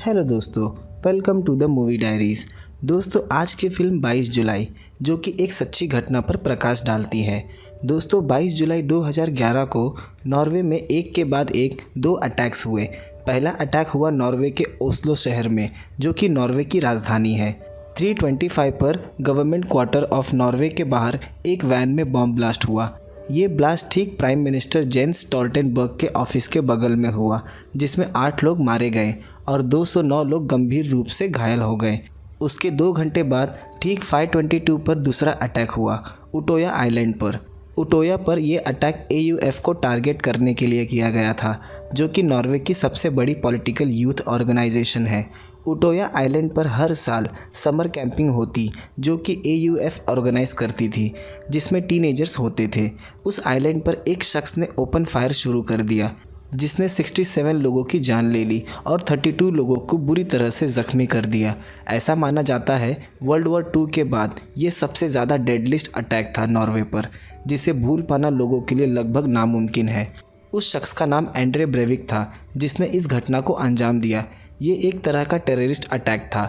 Hello दोस्तों, welcome to the movie diaries. दोस्तों, आज की फिल्म 22 जुलाई जो कि एक सच्ची घटना पर प्रकाश डालती है। दोस्तों, 22 जुलाई 2011 को नॉर्वे में एक के बाद एक 2 अटैक्स हुए। पहला अटैक हुआ नॉर्वे के ओस्लो शहर में, जो कि नॉर्वे की राजधानी है। 325 पर गवर्नमेंट क्वार्टर ऑफ नॉर्वे के बाहर एक वैन में बॉम्ब ब्लास्ट हुआ। ये ब्लास्ट ठीक प्राइम मिनिस्टर जेंस स्टोल्टेनबर्ग के ऑफिस के बगल में हुआ, जिसमें 8 लोग मारे गए और 209 लोग गंभीर रूप से घायल हो गए। उसके 2 घंटे बाद ठीक 5:22 पर दूसरा अटैक हुआ उटोया आइलैंड पर। उटोया पर यह अटैक AUF को टारगेट करने के लिए किया गया था, जो कि नॉर्वे की सबसे बड़ी पॉलिटिकल यूथ ऑर्गेनाइजेशन है। उटोया आइलैंड पर हर साल समर कैंपिंग होती, जो कि AUF ऑर्गेनाइज करती थी, जिसमें टीनेजर्स होते थे। उस आइलैंड पर एक शख्स ने ओपन फायर शुरू कर दिया, जिसने 67 लोगों की जान ले ली और 32 लोगों को बुरी तरह से ज़ख्मी कर दिया। ऐसा माना जाता है वर्ल्ड वॉर 2 के बाद ये सबसे ज़्यादा डेडलिस्ट अटैक था नॉर्वे पर, जिसे भूल पाना लोगों के लिए लगभग नामुमकिन है। उस शख्स का नाम एंड्रे ब्रेविक था, जिसने इस घटना को अंजाम दिया। ये एक तरह का टेररिस्ट अटैक था।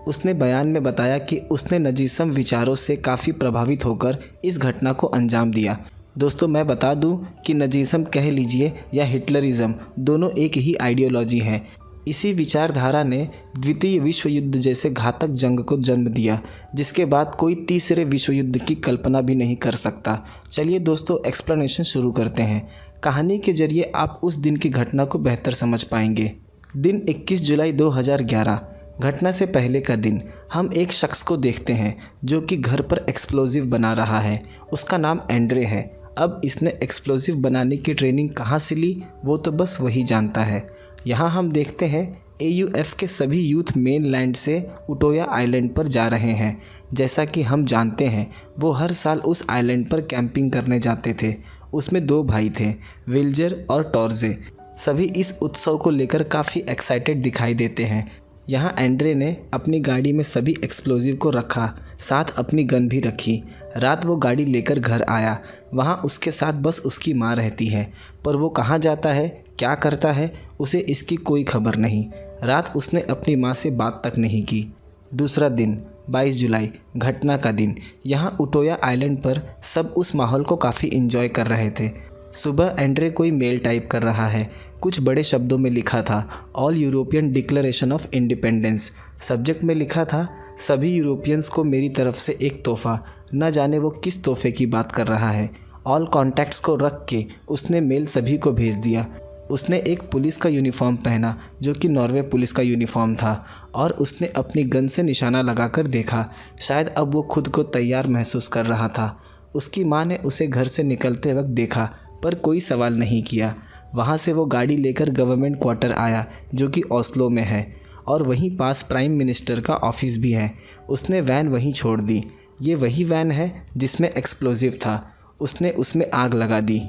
उसने बयान में बताया कि उसने नजीसम विचारों से काफ़ी प्रभावित होकर इस घटना को अंजाम दिया। दोस्तों, मैं बता दूं कि नजीसम कह लीजिए या हिटलरिज्म, दोनों एक ही आइडियोलॉजी है। इसी विचारधारा ने द्वितीय विश्व युद्ध जैसे घातक जंग को जन्म दिया, जिसके बाद कोई तीसरे विश्व युद्ध की कल्पना भी नहीं कर सकता। चलिए दोस्तों, एक्सप्लेनेशन शुरू करते हैं। कहानी के जरिए आप उस दिन की घटना को बेहतर समझ पाएंगे। दिन 21 जुलाई 2011। घटना से पहले का दिन। हम एक शख्स को देखते हैं जो कि घर पर एक्सप्लोजिव बना रहा है। उसका नाम एंड्रे है। अब इसने एक्सप्लोजिव बनाने की ट्रेनिंग कहाँ से ली, वो तो बस वही जानता है। यहाँ हम देखते हैं AUF के सभी यूथ मेनलैंड से उटोया आइलैंड पर जा रहे हैं। जैसा कि हम जानते हैं, वो हर साल उस आइलैंड पर कैंपिंग करने जाते थे। उसमें 2 भाई थे, विल्जर और टॉर्जे। सभी इस उत्सव को लेकर काफ़ी एक्साइटेड दिखाई देते हैं। यहाँ एंड्रे ने अपनी गाड़ी में सभी एक्सप्लोजिव को रखा, साथ अपनी गन भी रखी। रात वो गाड़ी लेकर घर आया। वहाँ उसके साथ बस उसकी माँ रहती है, पर वो कहाँ जाता है, क्या करता है, उसे इसकी कोई खबर नहीं। रात उसने अपनी माँ से बात तक नहीं की। दूसरा दिन 22 जुलाई, घटना का दिन। यहाँ उटोया आइलैंड पर सब उस माहौल को काफ़ी एंजॉय कर रहे थे। सुबह एंड्रे कोई मेल टाइप कर रहा है। कुछ बड़े शब्दों में लिखा था, all European declaration of independence. Subject में लिखा था, सभी यूरोपियंस को मेरी तरफ से एक तोहफ़ा। न जाने वो किस तोहफे की बात कर रहा है। ऑल कॉन्टैक्ट्स को रख के उसने मेल सभी को भेज दिया। उसने एक पुलिस का यूनिफॉर्म पहना, जो कि नॉर्वे पुलिस का यूनिफॉर्म था, और उसने अपनी गन से निशाना लगाकर देखा। शायद अब वो खुद को तैयार महसूस कर रहा था। उसकी माँ ने उसे घर से निकलते वक्त देखा, पर कोई सवाल नहीं किया। वहाँ से वो गाड़ी लेकर गवर्नमेंट क्वार्टर आया, जो कि ओस्लो में है, और वहीं पास प्राइम मिनिस्टर का ऑफिस भी है। उसने वैन वहीं छोड़ दी। ये वही वैन है जिसमें एक्सप्लोजिव था। उसने उसमें आग लगा दी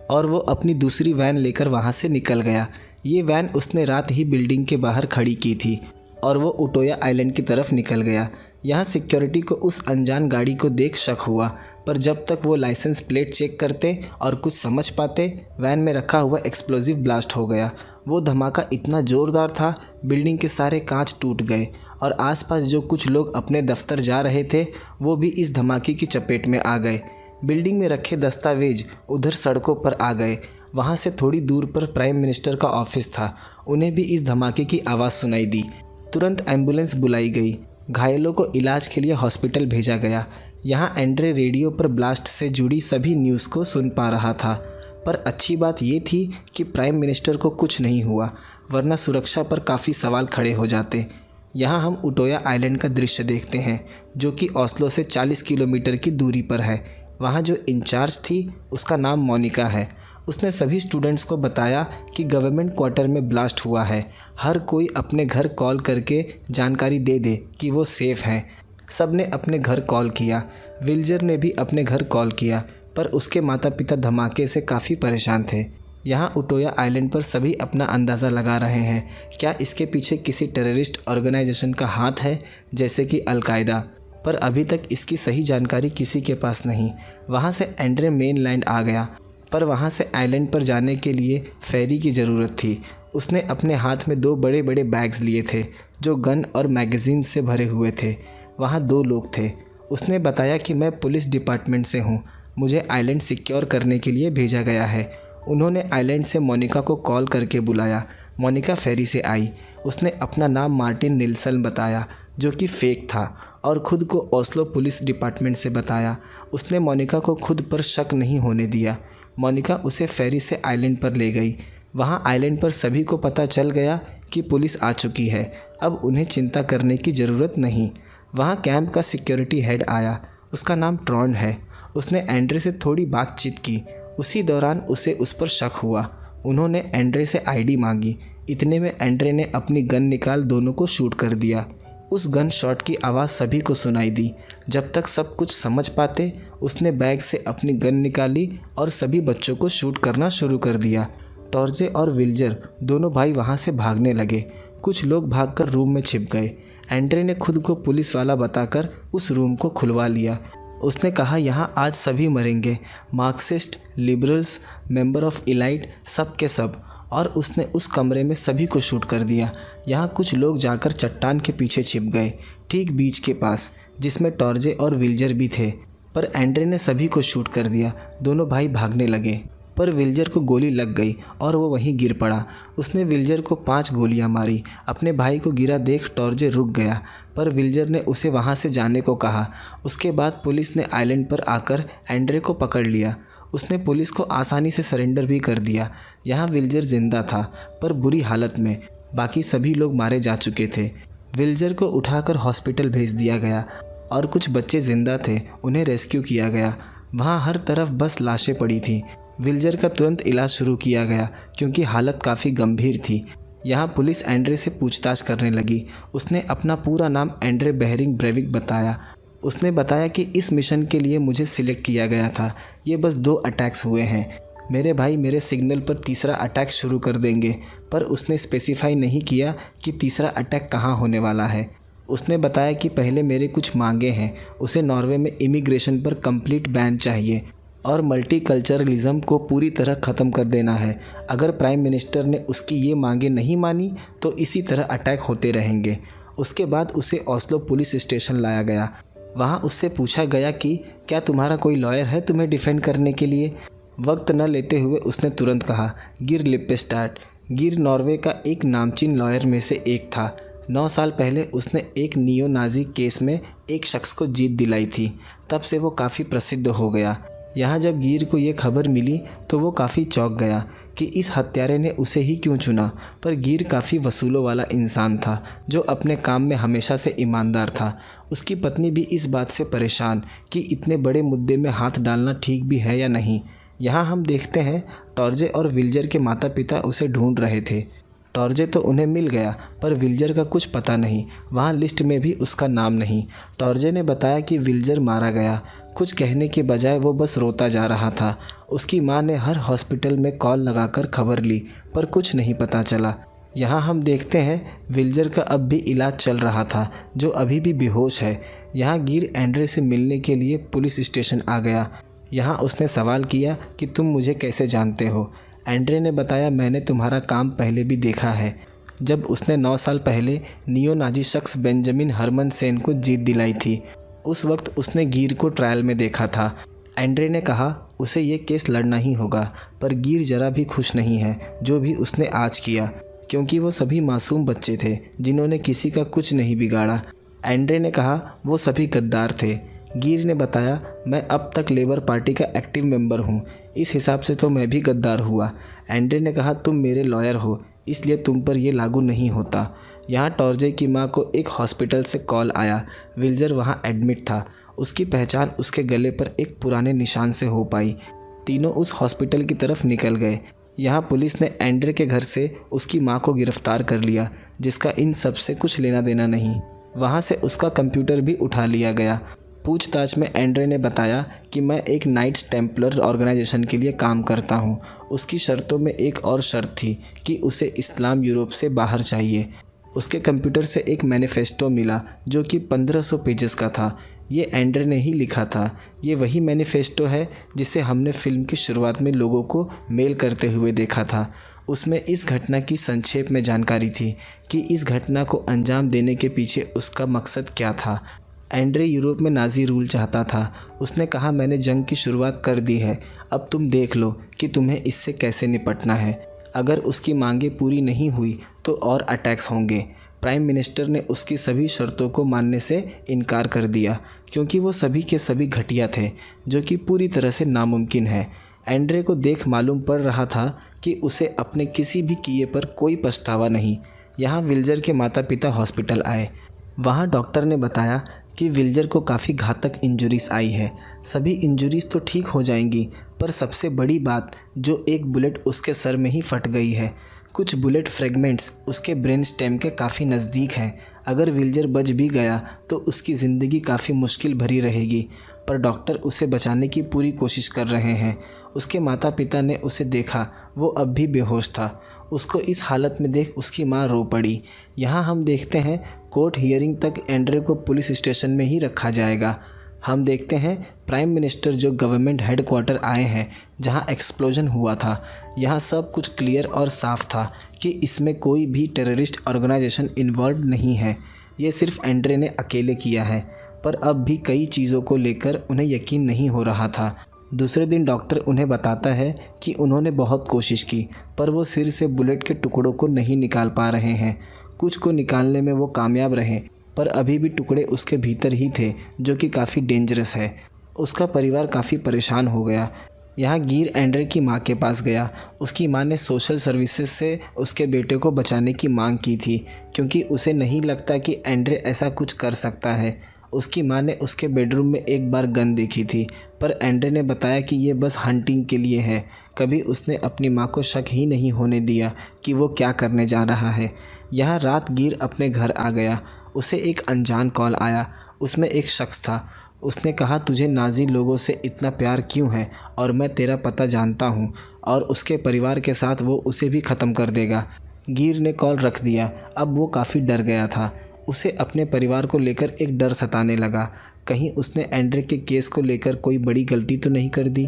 और वो अपनी दूसरी वैन लेकर वहाँ से निकल गया। ये वैन उसने रात ही बिल्डिंग के बाहर खड़ी की थी और वो उटोया आइलैंड की तरफ निकल गया। यहाँ सिक्योरिटी को उस अनजान गाड़ी को देख शक हुआ, पर जब तक वो लाइसेंस प्लेट चेक करते और कुछ समझ पाते, वैन में रखा हुआ एक्सप्लोजिव ब्लास्ट हो गया। वो धमाका इतना ज़ोरदार था, बिल्डिंग के सारे कांच टूट गए और आसपास जो कुछ लोग अपने दफ्तर जा रहे थे, वो भी इस धमाके की चपेट में आ गए। बिल्डिंग में रखे दस्तावेज उधर सड़कों पर आ गए। वहाँ से थोड़ी दूर पर प्राइम मिनिस्टर का ऑफिस था। उन्हें भी इस धमाके की आवाज़ सुनाई दी। तुरंत एम्बुलेंस बुलाई गई। घायलों को इलाज के लिए हॉस्पिटल भेजा गया। यहाँ एंड्रे रेडियो पर ब्लास्ट से जुड़ी सभी न्यूज़ को सुन पा रहा था, पर अच्छी बात ये थी कि प्राइम मिनिस्टर को कुछ नहीं हुआ, वरना सुरक्षा पर काफ़ी सवाल खड़े हो जाते। यहाँ हम उटोया आइलैंड का दृश्य देखते हैं, जो कि ओस्लो से 40 किलोमीटर की दूरी पर है। वहाँ जो इंचार्ज थी, उसका नाम मोनिका है। उसने सभी स्टूडेंट्स को बताया कि गवर्नमेंट क्वार्टर में ब्लास्ट हुआ है। हर कोई अपने घर कॉल करके जानकारी दे दे कि वो सेफ़ हैं। सब ने अपने घर कॉल किया। विल्जर ने भी अपने घर कॉल किया, पर उसके माता पिता धमाके से काफ़ी परेशान थे। यहाँ उटोया आइलैंड पर सभी अपना अंदाज़ा लगा रहे हैं, क्या इसके पीछे किसी टेररिस्ट ऑर्गेनाइजेशन का हाथ है, जैसे कि अल-कायदा, पर अभी तक इसकी सही जानकारी किसी के पास नहीं। वहाँ से एंड्रे मेनलैंड आ गया। पर वहाँ से आइलैंड पर जाने के लिए फेरी की ज़रूरत थी। उसने अपने हाथ में 2 बड़े बड़े बैग्स लिए थे जो गन और मैगज़ीन से भरे हुए थे। वहाँ 2 लोग थे। उसने बताया कि मैं पुलिस डिपार्टमेंट से हूँ, मुझे आइलैंड सिक्योर करने के लिए भेजा गया है। उन्होंने आइलैंड से मोनिका को कॉल करके बुलाया। मोनिका फेरी से आई। उसने अपना नाम मार्टिन निल्सन बताया जो कि फेक था और ख़ुद को ओस्लो पुलिस डिपार्टमेंट से बताया। उसने मोनिका को खुद पर शक नहीं होने दिया। मोनिका उसे फेरी से आइलैंड पर ले गई। वहाँ आइलैंड पर सभी को पता चल गया कि पुलिस आ चुकी है। अब उन्हें चिंता करने की ज़रूरत नहीं। वहाँ कैंप का सिक्योरिटी हेड आया। उसका नाम ट्रॉन है। उसने एंड्रे से थोड़ी बातचीत की। उसी दौरान उसे उस पर शक हुआ। उन्होंने एंड्रे से आईडी मांगी। इतने में एंड्रे ने अपनी गन निकाल दोनों को शूट कर दिया। उस गन शॉट की आवाज़ सभी को सुनाई दी। जब तक सब कुछ समझ पाते उसने बैग से अपनी गन निकाली और सभी बच्चों को शूट करना शुरू कर दिया। टॉर्जे और विल्जर दोनों भाई वहाँ से भागने लगे। कुछ लोग भागकर रूम में छिप गए। एंड्रे ने खुद को पुलिस वाला बताकर उस रूम को खुलवा लिया। उसने कहा यहाँ आज सभी मरेंगे, Marxist, liberals, member of elite, सब के सब। और उसने उस कमरे में सभी को शूट कर दिया। यहाँ कुछ लोग जाकर चट्टान के पीछे छिप गए, ठीक बीच के पास, जिसमें टॉर्जे और विल्जर भी थे। पर एंड्रे ने सभी को शूट कर दिया। दोनों भाई भागने लगे पर विल्जर को गोली लग गई और वो वहीं गिर पड़ा। उसने विल्जर को 5 गोलियां मारी। अपने भाई को गिरा देख टॉर्जे रुक गया पर विल्जर ने उसे वहां से जाने को कहा। उसके बाद पुलिस ने आइलैंड पर आकर एंड्रे को पकड़ लिया। उसने पुलिस को आसानी से सरेंडर भी कर दिया। यहाँ विल्जर जिंदा था पर बुरी हालत में। बाकी सभी लोग मारे जा चुके थे। विल्जर को उठाकर हॉस्पिटल भेज दिया गया और कुछ बच्चे ज़िंदा थे, उन्हें रेस्क्यू किया गया। वहाँ हर तरफ बस लाशें पड़ी थीं। विल्जर का तुरंत इलाज शुरू किया गया क्योंकि हालत काफ़ी गंभीर थी। यहाँ पुलिस एंड्रे से पूछताछ करने लगी। उसने अपना पूरा नाम एंड्रे बेहरिंग ब्रेविक बताया। उसने बताया कि इस मिशन के लिए मुझे सिलेक्ट किया गया था। ये बस 2 अटैक्स हुए हैं। मेरे भाई मेरे सिग्नल पर तीसरा अटैक शुरू कर देंगे, पर उसने स्पेसिफाई नहीं किया कि तीसरा अटैक कहाँ होने वाला है। उसने बताया कि पहले मेरे कुछ मांगे हैं। उसे नॉर्वे में इमिग्रेशन पर कंप्लीट बैन चाहिए और मल्टीकल्चरलिज्म को पूरी तरह ख़त्म कर देना है। अगर प्राइम मिनिस्टर ने उसकी ये मांगे नहीं मानी तो इसी तरह अटैक होते रहेंगे। उसके बाद उसे ओस्लो पुलिस स्टेशन लाया गया। वहाँ उससे पूछा गया कि क्या तुम्हारा कोई लॉयर है तुम्हें डिफेंड करने के लिए। वक्त न लेते हुए उसने तुरंत कहा, गिर लिप्पेस्टार्ट। गिर नॉर्वे का एक नामचीन लॉयर में से एक था। 9 साल पहले उसने एक नियो नाजी केस में एक शख्स को जीत दिलाई थी। तब से वो काफ़ी प्रसिद्ध हो गया। यहाँ जब गिर को ये खबर मिली तो वो काफ़ी चौंक गया कि इस हत्यारे ने उसे ही क्यों चुना। पर गिर काफ़ी वसूलों वाला इंसान था जो अपने काम में हमेशा से ईमानदार था। उसकी पत्नी भी इस बात से परेशान कि इतने बड़े मुद्दे में हाथ डालना ठीक भी है या नहीं। यहाँ हम देखते हैं टॉर्जे और विल्जर के माता पिता उसे ढूंढ रहे थे। टॉर्जे तो उन्हें मिल गया पर विल्जर का कुछ पता नहीं। वहाँ लिस्ट में भी उसका नाम नहीं। टॉर्जे ने बताया कि विल्जर मारा गया। कुछ कहने के बजाय वो बस रोता जा रहा था। उसकी माँ ने हर हॉस्पिटल में कॉल लगाकर खबर ली पर कुछ नहीं पता चला। यहाँ हम देखते हैं विल्जर का अब भी इलाज चल रहा था जो अभी भी बेहोश है। यहाँ गिर एंड्रे से मिलने के लिए पुलिस स्टेशन आ गया। यहाँ उसने सवाल किया कि तुम मुझे कैसे जानते हो। एंड्रे ने बताया, मैंने तुम्हारा काम पहले भी देखा है। जब उसने 9 साल पहले नियो नाजी शख्स बेंजामिन हरमन सेन को जीत दिलाई थी, उस वक्त उसने गिर को ट्रायल में देखा था। एंड्रे ने कहा उसे ये केस लड़ना ही होगा, पर गिर जरा भी खुश नहीं है जो भी उसने आज किया, क्योंकि वो सभी मासूम बच्चे थे जिन्होंने किसी का कुछ नहीं बिगाड़ा। एंड्रे ने कहा वो सभी गद्दार थे। गिर ने बताया, मैं अब तक लेबर पार्टी का एक्टिव मेंबर हूँ, इस हिसाब से तो मैं भी गद्दार हुआ। एंड्रे ने कहा तुम मेरे लॉयर हो इसलिए तुम पर यह लागू नहीं होता। यहाँ टॉर्जे की माँ को एक हॉस्पिटल से कॉल आया। विल्जर वहाँ एडमिट था। उसकी पहचान उसके गले पर एक पुराने निशान से हो पाई। तीनों उस हॉस्पिटल की तरफ निकल गए। यहाँ पुलिस ने एंड्रे के घर से उसकी माँ को गिरफ्तार कर लिया, जिसका इन सब से कुछ लेना देना नहीं। वहाँ से उसका कंप्यूटर भी उठा लिया गया। पूछताछ में एंड्रे ने बताया कि मैं एक नाइट्स टेम्पलर ऑर्गेनाइजेशन के लिए काम करता हूँ। उसकी शर्तों में एक और शर्त थी कि उसे इस्लाम यूरोप से बाहर चाहिए। उसके कंप्यूटर से एक मैनिफेस्टो मिला जो कि 1500 पेजेस का था। ये एंड्रे ने ही लिखा था। ये वही मैनिफेस्टो है जिसे हमने फिल्म की शुरुआत में लोगों को मेल करते हुए देखा था। उसमें इस घटना की संक्षेप में जानकारी थी कि इस घटना को अंजाम देने के पीछे उसका मकसद क्या था। एंड्रे यूरोप में नाज़ी रूल चाहता था। उसने कहा, मैंने जंग की शुरुआत कर दी है, अब तुम देख लो कि तुम्हें इससे कैसे निपटना है। अगर उसकी मांगें पूरी नहीं हुई तो और अटैक्स होंगे। प्राइम मिनिस्टर ने उसकी सभी शर्तों को मानने से इनकार कर दिया क्योंकि वो सभी के सभी घटिया थे, जो कि पूरी तरह से नामुमकिन है। एंड्रे को देख मालूम पड़ रहा था कि उसे अपने किसी भी किए पर कोई पछतावा नहीं। यहाँ विल्जर के माता पिता हॉस्पिटल आए। वहाँ डॉक्टर ने बताया कि विल्जर को काफ़ी घातक इंजरीज आई है। सभी इंजरीज तो ठीक हो जाएंगी, पर सबसे बड़ी बात जो एक बुलेट उसके सर में ही फट गई है। कुछ बुलेट फ्रेगमेंट्स उसके ब्रेन स्टेम के काफ़ी नज़दीक हैं। अगर विल्जर बच भी गया तो उसकी ज़िंदगी काफ़ी मुश्किल भरी रहेगी, पर डॉक्टर उसे बचाने की पूरी कोशिश कर रहे हैं। उसके माता पिता ने उसे देखा, वो अब भी बेहोश था। उसको इस हालत में देख उसकी माँ रो पड़ी। यहाँ हम देखते हैं कोर्ट हियरिंग तक एंड्रे को पुलिस स्टेशन में ही रखा जाएगा। हम देखते हैं प्राइम मिनिस्टर जो गवर्नमेंट हेडक्वार्टर आए हैं जहाँ एक्सप्लोजन हुआ था। यहाँ सब कुछ क्लियर और साफ था कि इसमें कोई भी टेररिस्ट ऑर्गेनाइजेशन इन्वॉल्व नहीं है। ये सिर्फ एंड्रे ने अकेले किया है, पर अब भी कई चीज़ों को लेकर उन्हें यकीन नहीं हो रहा था। दूसरे दिन डॉक्टर उन्हें बताता है कि उन्होंने बहुत कोशिश की, पर वो सिर से बुलेट के टुकड़ों को नहीं निकाल पा रहे हैं। कुछ को निकालने में वो कामयाब रहे, पर अभी भी टुकड़े उसके भीतर ही थे, जो कि काफ़ी डेंजरस है। उसका परिवार काफ़ी परेशान हो गया। यहाँ गिर एंड्रे की माँ के पास गया। उसकी माँ ने सोशल सर्विसेज से उसके बेटे को बचाने की मांग की थी, क्योंकि उसे नहीं लगता कि एंड्रे ऐसा कुछ कर सकता है। उसकी माँ ने उसके बेडरूम में एक बार गन देखी थी, पर एंड्रे ने बताया कि ये बस हंटिंग के लिए है। कभी उसने अपनी माँ को शक ही नहीं होने दिया कि वो क्या करने जा रहा है। यहाँ रात गिर अपने घर आ गया। उसे एक अनजान कॉल आया। उसमें एक शख्स था। उसने कहा, तुझे नाज़ी लोगों से इतना प्यार क्यों है, और मैं तेरा पता जानता हूँ, और उसके परिवार के साथ वो उसे भी ख़त्म कर देगा। गिर ने कॉल रख दिया। अब वो काफ़ी डर गया था। उसे अपने परिवार को लेकर एक डर सताने लगा। कहीं उसने एंड्रे के केस को लेकर कोई बड़ी गलती तो नहीं कर दी।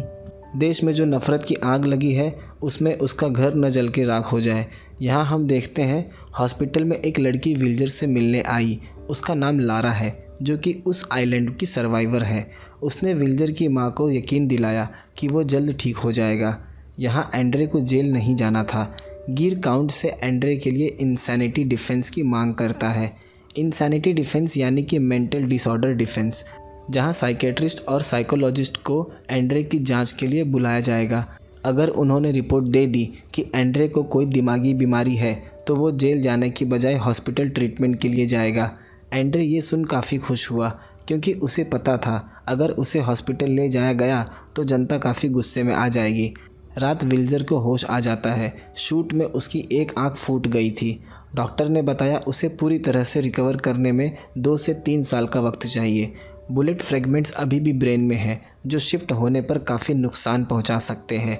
देश में जो नफ़रत की आग लगी है उसमें उसका घर न जल के राख हो जाए। यहाँ हम देखते हैं हॉस्पिटल में एक लड़की विल्जर से मिलने आई। उसका नाम लारा है, जो कि उस आइलैंड की सर्वाइवर है। उसने विल्जर की माँ को यकीन दिलाया कि वो जल्द ठीक हो जाएगा। यहाँ एंड्रे को जेल नहीं जाना था। गिर काउंट से एंड्रे के लिए इंसैनिटी डिफेंस की मांग करता है। इंसैनिटी डिफेंस यानी कि मेंटल डिसऑर्डर डिफेंस, जहां साइकेट्रिस्ट और साइकोलॉजिस्ट को एंड्रे की जांच के लिए बुलाया जाएगा। अगर उन्होंने रिपोर्ट दे दी कि एंड्रे को कोई दिमागी बीमारी है तो वो जेल जाने की बजाय हॉस्पिटल ट्रीटमेंट के लिए जाएगा। एंड्रे ये सुन काफ़ी खुश हुआ, क्योंकि उसे पता था अगर उसे हॉस्पिटल ले जाया गया तो जनता काफ़ी गुस्से में आ जाएगी। रात विल्जर को होश आ जाता है। शूट में उसकी एक आंख फूट गई थी। डॉक्टर ने बताया उसे पूरी तरह से रिकवर करने में 2 से 3 साल का वक्त चाहिए। बुलेट फ्रेगमेंट्स अभी भी ब्रेन में हैं, जो शिफ्ट होने पर काफ़ी नुकसान पहुंचा सकते हैं।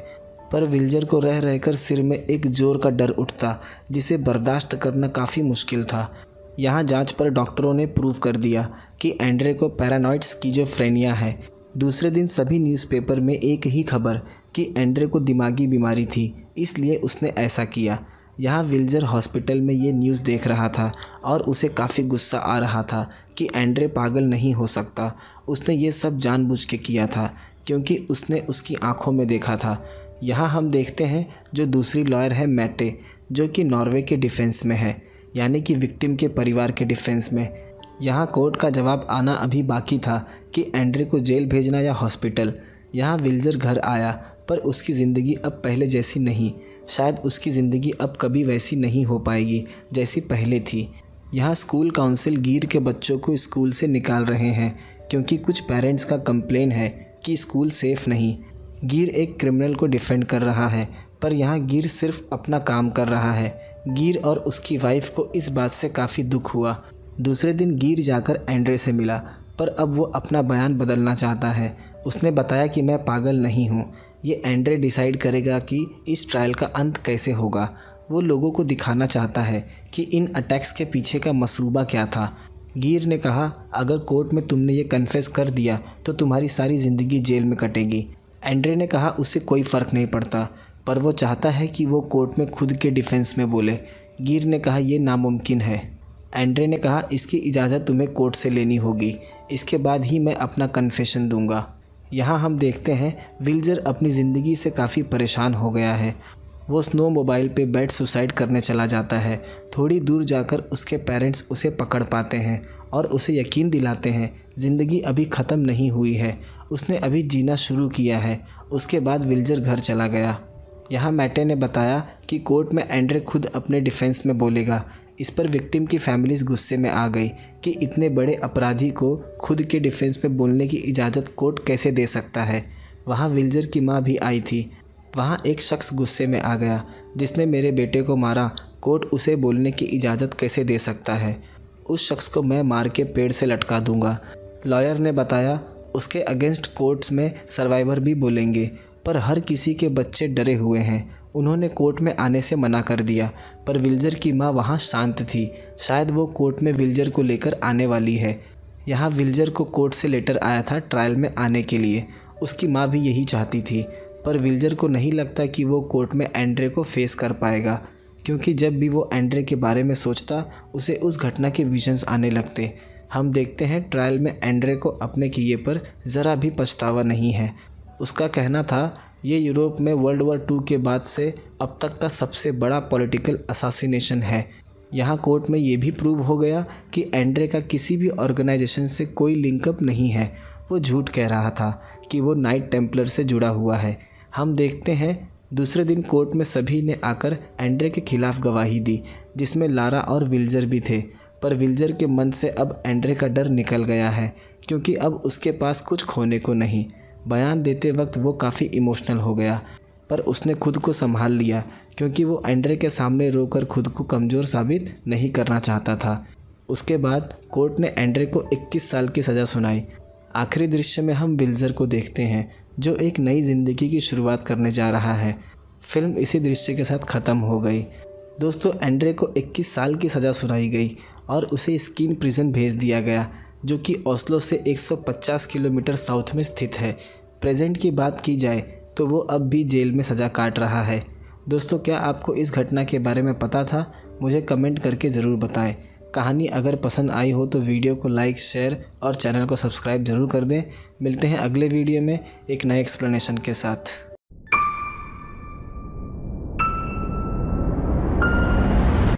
पर विल्जर को रह रहकर सिर में एक जोर का डर उठता, जिसे बर्दाश्त करना काफ़ी मुश्किल था। यहाँ जांच पर डॉक्टरों ने प्रूव कर दिया कि एंड्रे को पैरानॉइड स्किज़ोफ्रेनिया है। दूसरे दिन सभी न्यूज़पेपर में एक ही खबर कि एंड्रे को दिमागी बीमारी थी, इसलिए उसने ऐसा किया। यहाँ विल्जर हॉस्पिटल में ये न्यूज़ देख रहा था और उसे काफ़ी गुस्सा आ रहा था कि एंड्रे पागल नहीं हो सकता। उसने ये सब जानबूझ के किया था, क्योंकि उसने उसकी आंखों में देखा था। यहाँ हम देखते हैं जो दूसरी लॉयर है मैटे, जो कि नॉर्वे के डिफेंस में है, यानी कि विक्टिम के परिवार के डिफेंस में। यहाँ कोर्ट का जवाब आना अभी बाकी था कि एंड्रे को जेल भेजना या हॉस्पिटल। यहाँ विल्जर घर आया, पर उसकी ज़िंदगी अब पहले जैसी नहीं। शायद उसकी ज़िंदगी अब कभी वैसी नहीं हो पाएगी जैसी पहले थी। यहाँ स्कूल काउंसिल गिर के बच्चों को स्कूल से निकाल रहे हैं, क्योंकि कुछ पेरेंट्स का कंप्लेन है कि स्कूल सेफ़ नहीं। गिर एक क्रिमिनल को डिफेंड कर रहा है, पर यहाँ गिर सिर्फ अपना काम कर रहा है। गिर और उसकी वाइफ को इस बात से काफ़ी दुख हुआ। दूसरे दिन गिर जाकर एंड्रे से मिला, पर अब वो अपना बयान बदलना चाहता है। उसने बताया कि मैं पागल नहीं हूँ। ये एंड्रे डिसाइड करेगा कि इस ट्रायल का अंत कैसे होगा। वो लोगों को दिखाना चाहता है कि इन अटैक्स के पीछे का मसूबा क्या था। गिर ने कहा, अगर कोर्ट में तुमने ये कन्फेस कर दिया तो तुम्हारी सारी ज़िंदगी जेल में कटेगी। एंड्रे ने कहा उसे कोई फ़र्क नहीं पड़ता, पर वो चाहता है कि वो कोर्ट में खुद के डिफेंस में बोले। गिर ने कहा यह नामुमकिन है। एंड्रे ने कहा इसकी इजाज़त तुम्हें कोर्ट से लेनी होगी, इसके बाद ही मैं अपना कन्फेशन दूंगा। यहाँ हम देखते हैं विल्जर अपनी ज़िंदगी से काफ़ी परेशान हो गया है। वो स्नो मोबाइल पे बैठ सुसाइड करने चला जाता है। थोड़ी दूर जाकर उसके पेरेंट्स उसे पकड़ पाते हैं और उसे यकीन दिलाते हैं ज़िंदगी अभी ख़त्म नहीं हुई है, उसने अभी जीना शुरू किया है। उसके बाद विल्जर घर चला गया। यहाँ मैटे ने बताया कि कोर्ट में एंड्रे खुद अपने डिफेंस में बोलेगा। इस पर विक्टिम की फैमिलीज़ गुस्से में आ गई कि इतने बड़े अपराधी को खुद के डिफेंस में बोलने की इजाज़त कोर्ट कैसे दे सकता है। वहाँ विल्जर की माँ भी आई थी। वहाँ एक शख्स गुस्से में आ गया, जिसने मेरे बेटे को मारा, कोर्ट उसे बोलने की इजाज़त कैसे दे सकता है। उस शख्स को मैं मार के पेड़ से लटका दूंगा। लॉयर ने बताया उसके अगेंस्ट कोर्ट्स में सर्वाइवर भी बोलेंगे, पर हर किसी के बच्चे डरे हुए हैं। उन्होंने कोर्ट में आने से मना कर दिया, पर विल्जर की माँ वहाँ शांत थी। शायद वो कोर्ट में विल्जर को लेकर आने वाली है। यहाँ विल्जर को कोर्ट से लेटर आया था ट्रायल में आने के लिए। उसकी माँ भी यही चाहती थी, पर विल्जर को नहीं लगता कि वो कोर्ट में एंड्रे को फेस कर पाएगा, क्योंकि जब भी वो एंड्रे के बारे में सोचता उसे उस घटना के विजन्स आने लगते। हम देखते हैं ट्रायल में एंड्रे को अपने किए पर ज़रा भी पछतावा नहीं है। उसका कहना था ये यूरोप में वर्ल्ड वॉर 2 के बाद से अब तक का सबसे बड़ा पॉलिटिकल असासिनेशन है। यहाँ कोर्ट में ये भी प्रूव हो गया कि एंड्रे का किसी भी ऑर्गेनाइजेशन से कोई लिंकअप नहीं है। वो झूठ कह रहा था कि वो नाइट टेम्पलर से जुड़ा हुआ है। हम देखते हैं दूसरे दिन कोर्ट में सभी ने आकर एंड्रे के खिलाफ गवाही दी, जिसमें लारा और विल्जर भी थे। पर विल्जर के मन से अब एंड्रे का डर निकल गया है, क्योंकि अब उसके पास कुछ खोने को नहीं। बयान देते वक्त वो काफ़ी इमोशनल हो गया, पर उसने खुद को संभाल लिया, क्योंकि वो एंड्रे के सामने रोकर खुद को कमज़ोर साबित नहीं करना चाहता था। उसके बाद कोर्ट ने एंड्रे को 21 साल की सज़ा सुनाई। आखिरी दृश्य में हम विल्जर को देखते हैं, जो एक नई ज़िंदगी की शुरुआत करने जा रहा है। फिल्म इसी दृश्य के साथ ख़त्म हो गई। दोस्तों, एंड्रे को 21 साल की सज़ा सुनाई गई और उसे स्कीन प्रिजन भेज दिया गया, जो कि ओस्लो से 150 किलोमीटर साउथ में स्थित है। प्रेजेंट की बात की जाए तो वो अब भी जेल में सज़ा काट रहा है। दोस्तों, क्या आपको इस घटना के बारे में पता था? मुझे कमेंट करके ज़रूर बताएं। कहानी अगर पसंद आई हो तो वीडियो को लाइक, शेयर और चैनल को सब्सक्राइब ज़रूर कर दें। मिलते हैं अगले वीडियो में एक नए एक्सप्लेनेशन के साथ।